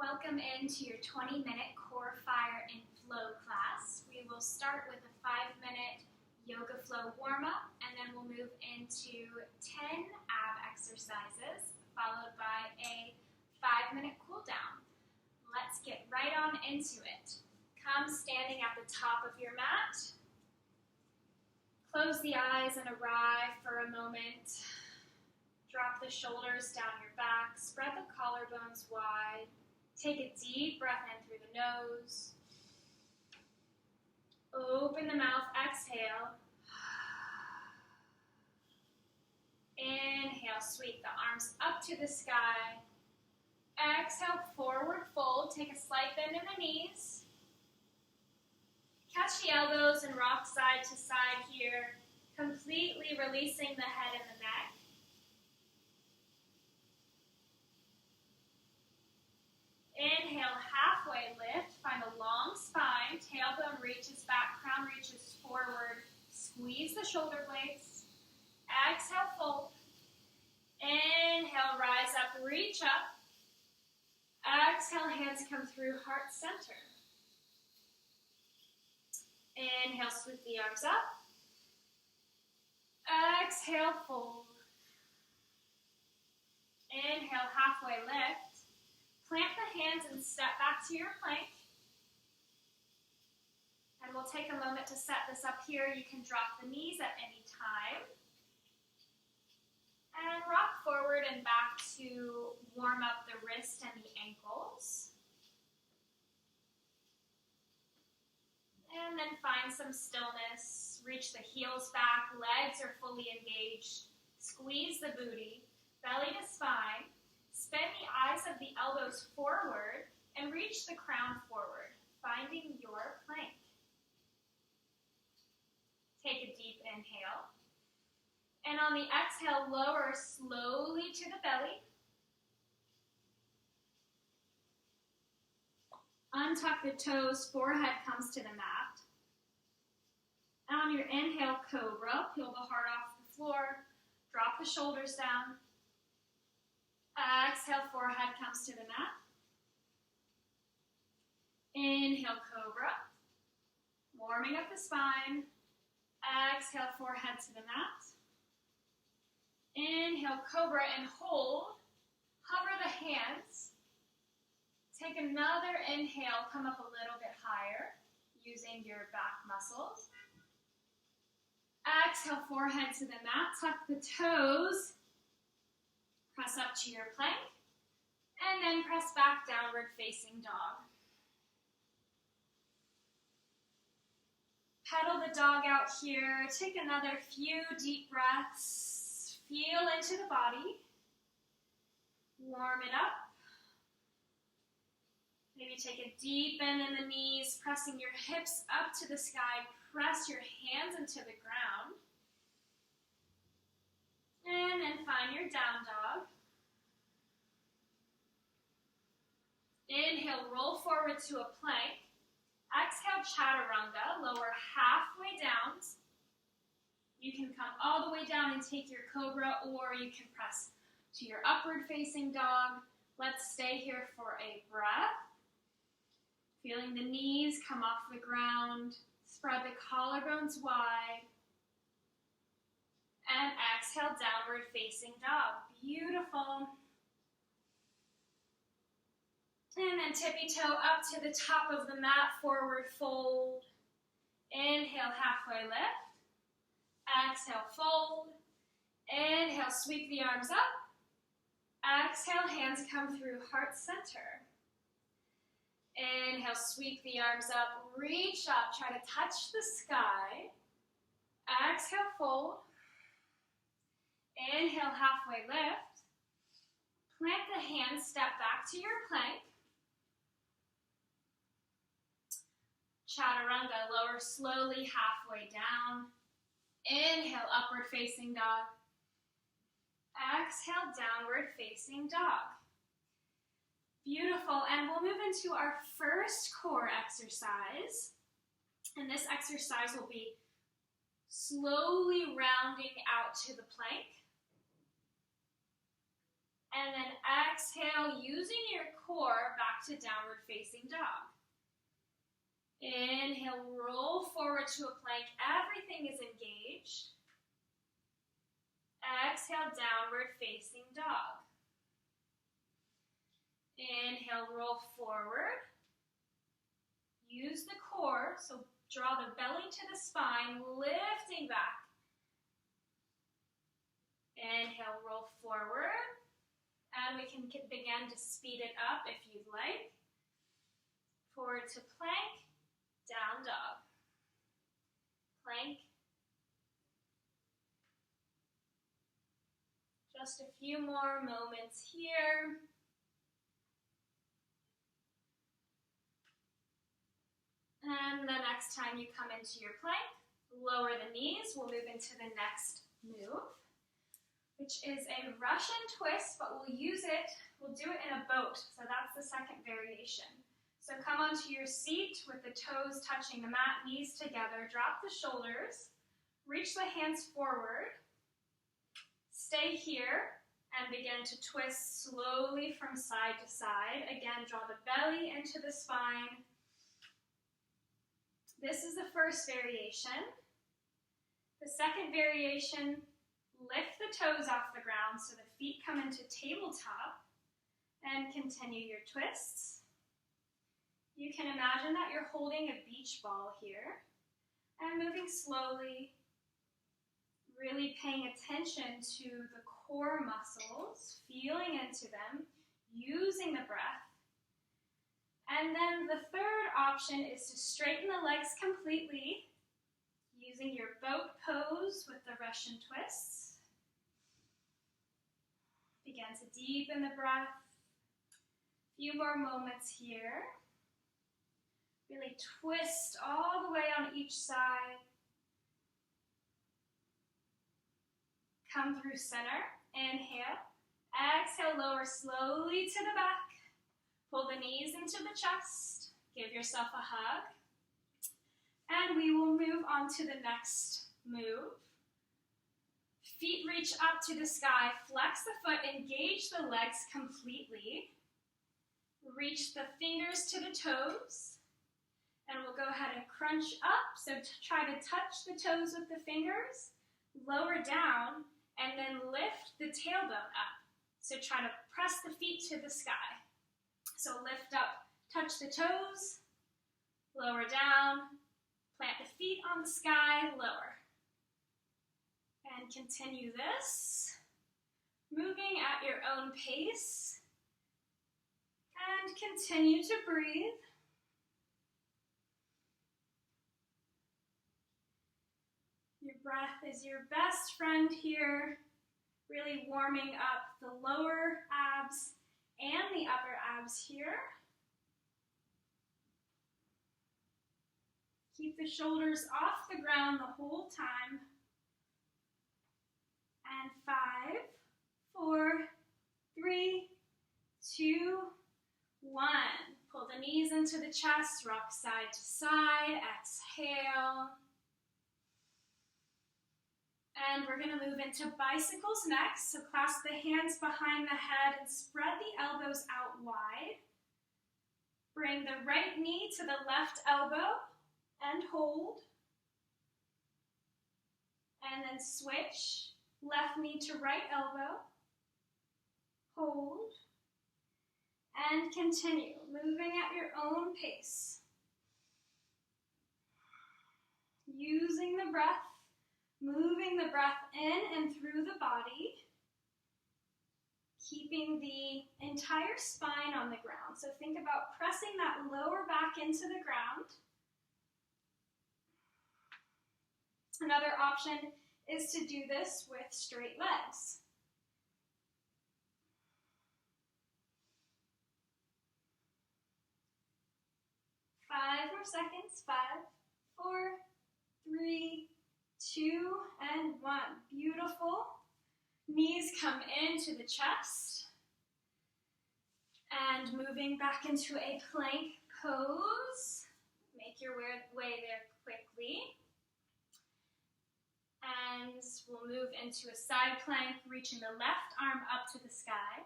Welcome into your 20-minute Core Fire and Flow class. We will start with a 5-minute yoga flow warm-up, and then we'll move into 10 ab exercises, followed by a 5-minute cool down. Let's get right on into it. Come standing at the top of your mat. Close the eyes and arrive for a moment. Drop the shoulders down your back. Spread the collarbones wide. Take a deep breath in through the nose. Open the mouth, exhale. Inhale, sweep the arms up to the sky. Exhale, forward fold. Take a slight bend in the knees. Catch the elbows and rock side to side here, completely releasing the head and the neck. Inhale, halfway lift. Find a long spine. Tailbone reaches back, crown reaches forward. Squeeze the shoulder blades. Exhale, fold. Inhale, rise up, reach up. Exhale, hands come through heart center. Inhale, sweep the arms up. Exhale, fold. Inhale, halfway lift. Plant the hands and step back to your plank. And we'll take a moment to set this up here. You can drop the knees at any time. And rock forward and back to warm up the wrist and the ankles. And then find some stillness. Reach the heels back, legs are fully engaged. Squeeze the booty, belly to spine. Bend the eyes of the elbows forward and reach the crown forward, finding your plank. Take a deep inhale. And on the exhale, lower slowly to the belly. Untuck the toes, forehead comes to the mat. And on your inhale, cobra, peel the heart off the floor, drop the shoulders down. Exhale, forehead comes to the mat. Inhale, cobra. Warming up the spine. Exhale, forehead to the mat. Inhale, cobra, and hold. Hover the hands. Take another inhale, come up a little bit higher, using your back muscles. Exhale, forehead to the mat. Tuck the toes. Press up to your plank, and then press back, downward facing dog. Pedal the dog out here. Take another few deep breaths. Feel into the body. Warm it up. Maybe take a deep bend in the knees, pressing your hips up to the sky. Press your hands into the ground. And then find your down dog. Inhale, roll forward to a plank. Exhale, chaturanga, lower halfway down. You can come all the way down and take your cobra, or you can press to your upward facing dog. Let's stay here for a breath. Feeling the knees come off the ground. Spread the collarbones wide. And exhale, downward facing dog. Beautiful. And then tippy-toe up to the top of the mat, forward fold. Inhale, halfway lift. Exhale, fold. Inhale, sweep the arms up. Exhale, hands come through heart center. Inhale, sweep the arms up, reach up, try to touch the sky. Exhale, fold. Inhale, halfway lift. Plant the hands, step back to your plank. Chaturanga, lower slowly halfway down. Inhale, upward facing dog. Exhale, downward facing dog. Beautiful, and we'll move into our first core exercise. And this exercise will be slowly rounding out to the plank. And then exhale, using your core back to downward facing dog. Inhale, roll forward to a plank. Everything is engaged. Exhale, downward facing dog. Inhale, roll forward. Use the core, so draw the belly to the spine, lifting back. Inhale, roll forward. And we can begin to speed it up if you'd like. Forward to plank, down dog. Plank. Just a few more moments here. And the next time you come into your plank, lower the knees. We'll move into the next move, which is a Russian twist, but we'll do it in a boat. So that's the second variation. So come onto your seat with the toes touching the mat, knees together. Drop the shoulders. Reach the hands forward. Stay here and begin to twist slowly from side to side. Again, draw the belly into the spine. This is the first variation. The second variation, lift the toes off the ground so the feet come into tabletop and continue your twists. You can imagine that you're holding a beach ball here and moving slowly, really paying attention to the core muscles, feeling into them, using the breath. And then the third option is to straighten the legs completely using your boat pose with the Russian twists. Begin to deepen the breath. A few more moments here. Really twist all the way on each side. Come through center. Inhale. Exhale, lower slowly to the back. Pull the knees into the chest. Give yourself a hug. And we will move on to the next move. Feet reach up to the sky. Flex the foot. Engage the legs completely. Reach the fingers to the toes. And we'll go ahead and crunch up. So try to touch the toes with the fingers. Lower down. And then lift the tailbone up. So try to press the feet to the sky. So lift up, touch the toes, lower down, plant the feet on the sky, lower. And continue this, moving at your own pace. And continue to breathe. Your breath is your best friend here, really warming up the lower abs and the upper abs here. Keep the shoulders off the ground the whole time. And 5, 4, 3, 2, 1. Pull the knees into the chest, rock side to side, exhale. And we're going to move into bicycles next. So clasp the hands behind the head and spread the elbows out wide. Bring the right knee to the left elbow and hold. And then switch. Left knee to right elbow. Hold. And continue, moving at your own pace. Using the breath. Moving the breath in and through the body, keeping the entire spine on the ground. So think about pressing that lower back into the ground. Another option is to do this with straight legs. Five more seconds. 5, 4, 3, 2, and 1. Beautiful. Knees come into the chest. And moving back into a plank pose. Make your way there quickly. And we'll move into a side plank, reaching the left arm up to the sky.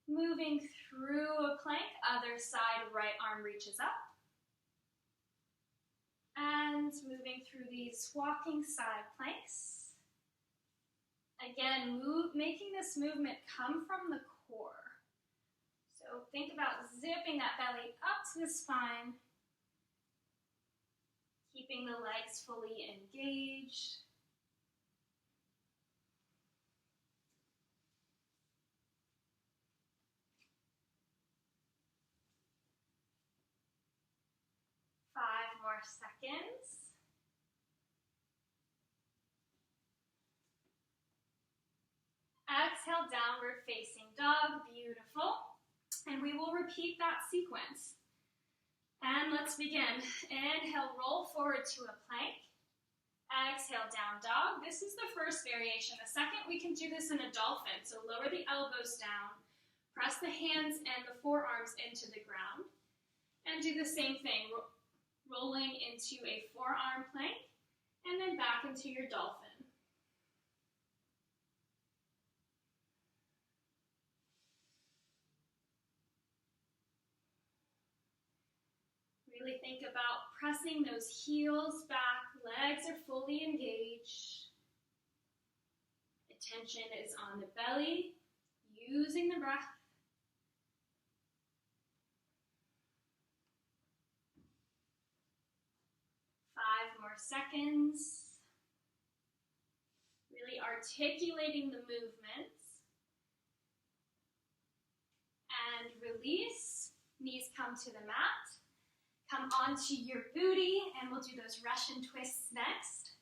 Moving through a plank, other side, right arm reaches up. And moving through these walking side planks. Again, making this movement come from the core. So think about zipping that belly up to the spine, keeping the legs fully engaged. More seconds. Exhale, downward facing dog, beautiful. And we will repeat that sequence. And let's begin. Inhale, roll forward to a plank. Exhale, down dog. This is the first variation. The second, we can do this in a dolphin. So lower the elbows down, press the hands and the forearms into the ground, and do the same thing. Rolling into a forearm plank, and then back into your dolphin. Really think about pressing those heels back, legs are fully engaged. Attention is on the belly, using the breath. 5 more seconds. Really articulating the movements. And release. Knees come to the mat. Come onto your booty, and we'll do those Russian twists next.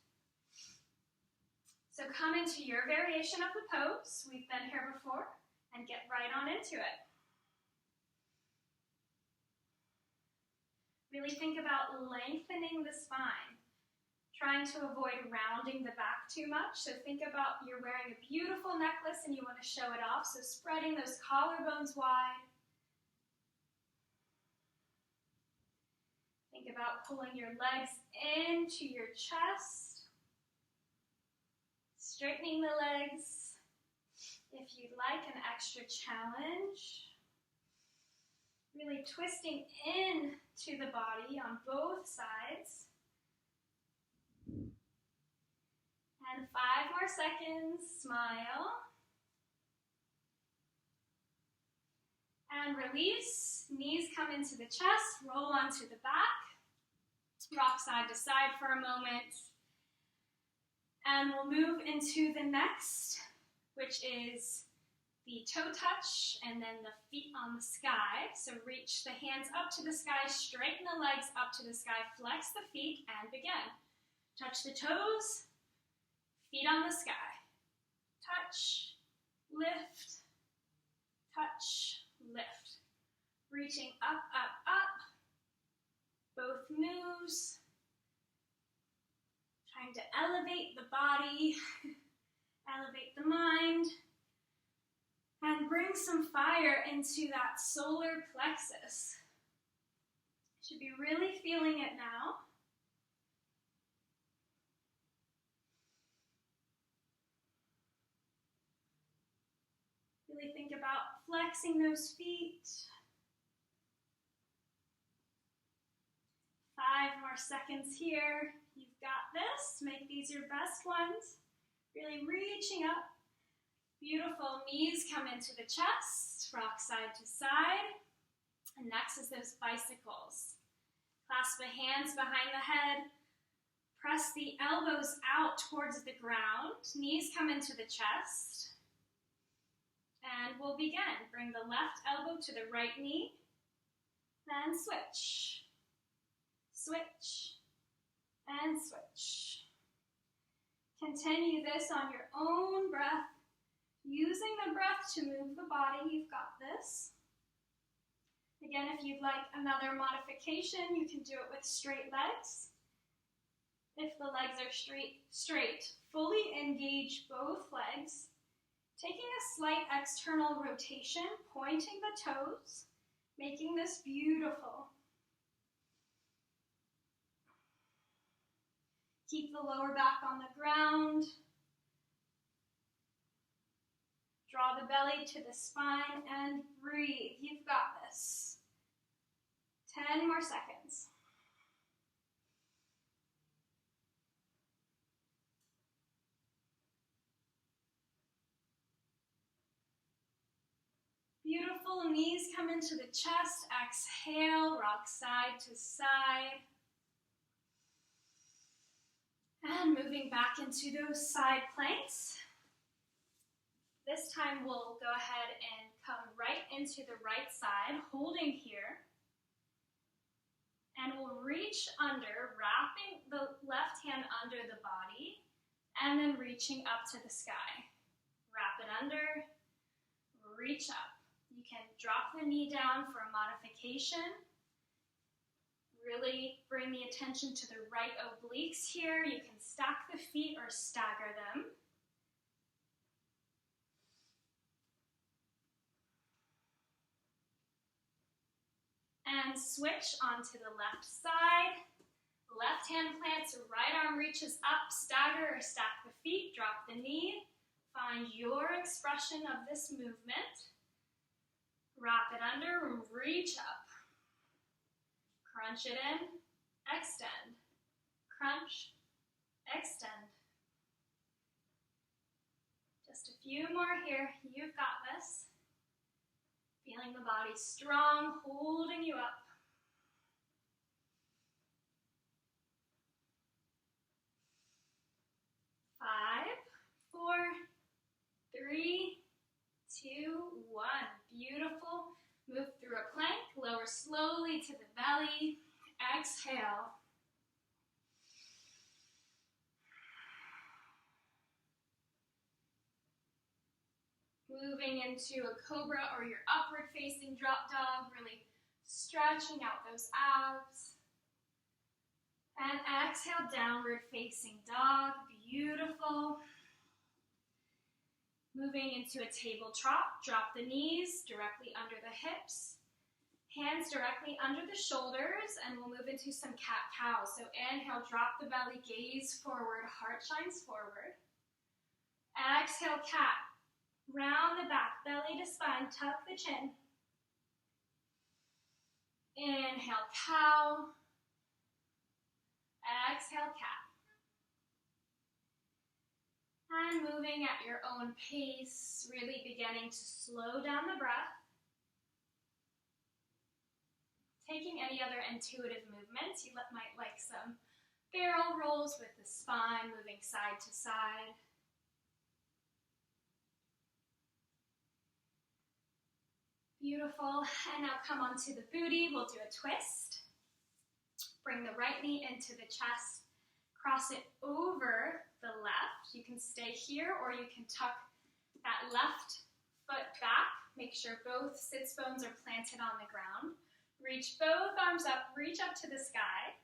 So come into your variation of the pose. We've been here before, and get right on into it. Really think about lengthening the spine, trying to avoid rounding the back too much. So think about you're wearing a beautiful necklace and you want to show it off, so spreading those collarbones wide. Think about pulling your legs into your chest, straightening the legs. If you'd like an extra challenge, really twisting in to the body on both sides. And 5 more seconds, smile. And release, knees come into the chest, roll onto the back. Rock side to side for a moment. And we'll move into the next, which is the toe touch, and then the feet on the sky. So reach the hands up to the sky, straighten the legs up to the sky, flex the feet, and begin. Touch the toes, feet on the sky. Touch, lift, touch, lift. Reaching up, up, up. Both moves. Trying to elevate the body, elevate the mind. And bring some fire into that solar plexus. Should be really feeling it now. Really think about flexing those feet. 5 more seconds here. You've got this. Make these your best ones. Really reaching up. Beautiful. Knees come into the chest, rock side to side. And next is those bicycles. Clasp the hands behind the head. Press the elbows out towards the ground. Knees come into the chest. And we'll begin. Bring the left elbow to the right knee. Then switch. Switch. And switch. Continue this on your own breath. Using the breath to move the body, you've got this. Again, if you'd like another modification, you can do it with straight legs. If the legs are straight, fully engage both legs. Taking a slight external rotation, pointing the toes, making this beautiful. Keep the lower back on the ground. Draw the belly to the spine and breathe. You've got this. 10 more seconds. Beautiful. Knees come into the chest. Exhale, rock side to side. And moving back into those side planks. This time we'll go ahead and come right into the right side, holding here. And we'll reach under, wrapping the left hand under the body, and then reaching up to the sky. Wrap it under, reach up. You can drop the knee down for a modification. Really bring the attention to the right obliques here. You can stack the feet or stagger them. And switch onto the left side. Left hand plants, right arm reaches up, stagger or stack the feet, drop the knee. Find your expression of this movement. Wrap it under, reach up. Crunch it in, extend. Crunch, extend. Just a few more here. You've got this. Feeling the body strong, holding you up. 5, 4, 3, 2, 1. Beautiful. Move through a plank. Lower slowly to the belly. Exhale. Moving into a cobra or your upward facing drop dog, really stretching out those abs. And exhale, downward facing dog, beautiful. Moving into a table trot, drop the knees directly under the hips. Hands directly under the shoulders, and we'll move into some cat-cow. So inhale, drop the belly, gaze forward, heart shines forward. Exhale, cat. Round the back, belly to spine, tuck the chin. Inhale, cow. Exhale, cat. And moving at your own pace, really beginning to slow down the breath. Taking any other intuitive movements, you might like some barrel rolls with the spine, moving side to side. Beautiful. And now come onto the booty. We'll do a twist. Bring the right knee into the chest. Cross it over the left. You can stay here or you can tuck that left foot back. Make sure both sits bones are planted on the ground. Reach both arms up. Reach up to the sky.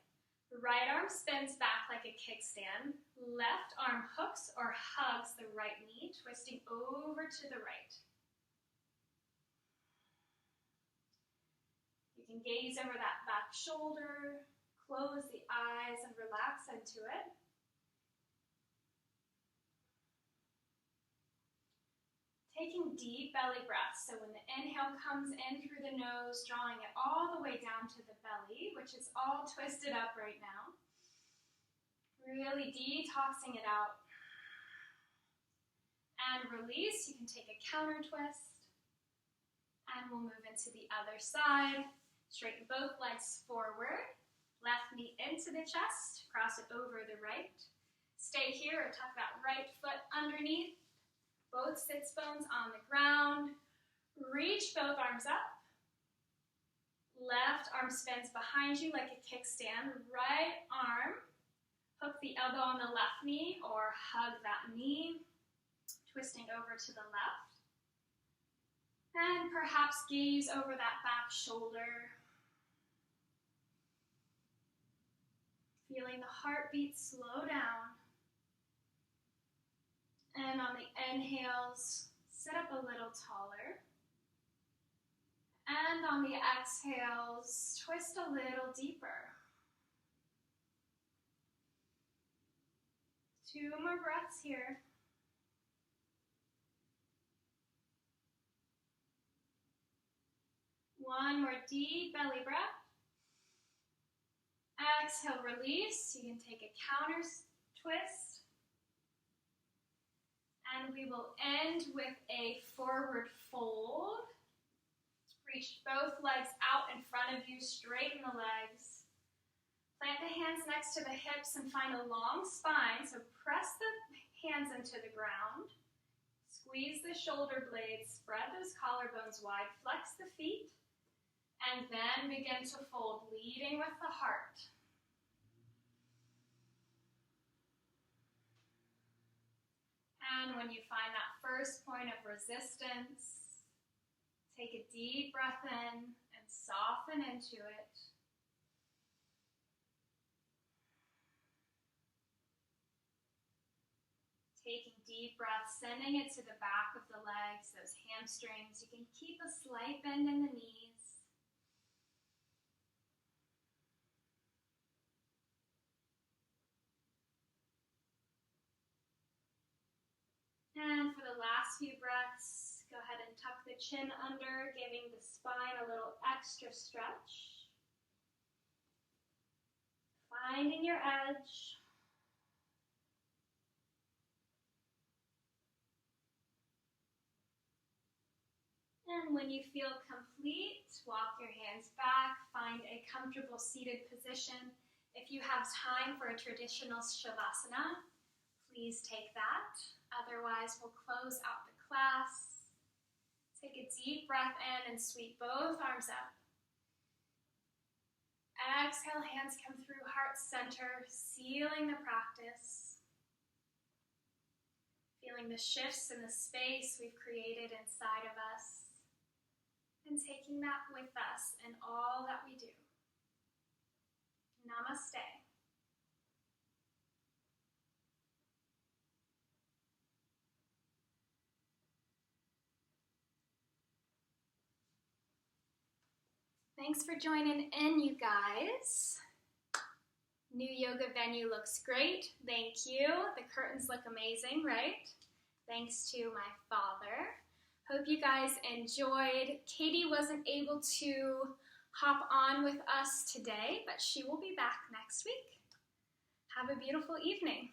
Right arm spins back like a kickstand. Left arm hooks or hugs the right knee, twisting over to the right. You can gaze over that back shoulder, close the eyes and relax into it. Taking deep belly breaths. So when the inhale comes in through the nose, drawing it all the way down to the belly, which is all twisted up right now. Really detoxing it out. And release. You can take a counter twist. And we'll move into the other side. Straighten both legs forward. Left knee into the chest. Cross it over the right. Stay here or tuck that right foot underneath. Both sits bones on the ground. Reach both arms up. Left arm spins behind you like a kickstand. Right arm, hook the elbow on the left knee or hug that knee. Twisting over to the left. And perhaps gaze over that back shoulder. Feeling the heartbeat slow down. And on the inhales, sit up a little taller. And on the exhales, twist a little deeper. 2 more breaths here. One more deep belly breath. Exhale, release. You can take a counter twist. And we will end with a forward fold. Reach both legs out in front of you, straighten the legs. Plant the hands next to the hips and find a long spine, so press the hands into the ground. Squeeze the shoulder blades, spread those collarbones wide, flex the feet, and then begin to fold, leading with the heart. And when you find that first point of resistance, take a deep breath in and soften into it. Taking deep breaths, sending it to the back of the legs, those hamstrings. You can keep a slight bend in the knees. And for the last few breaths, go ahead and tuck the chin under, giving the spine a little extra stretch. Finding your edge. And when you feel complete, walk your hands back, find a comfortable seated position. If you have time for a traditional Shavasana, please take that. Otherwise, we'll close out the class. Take a deep breath in and sweep both arms up. Exhale, hands come through heart center, sealing the practice. Feeling the shifts in the space we've created inside of us. And taking that with us in all that we do. Namaste. Thanks for joining in, you guys. New yoga venue looks great. Thank you. The curtains look amazing, right? Thanks to my father. Hope you guys enjoyed. Katie wasn't able to hop on with us today, but she will be back next week. Have a beautiful evening.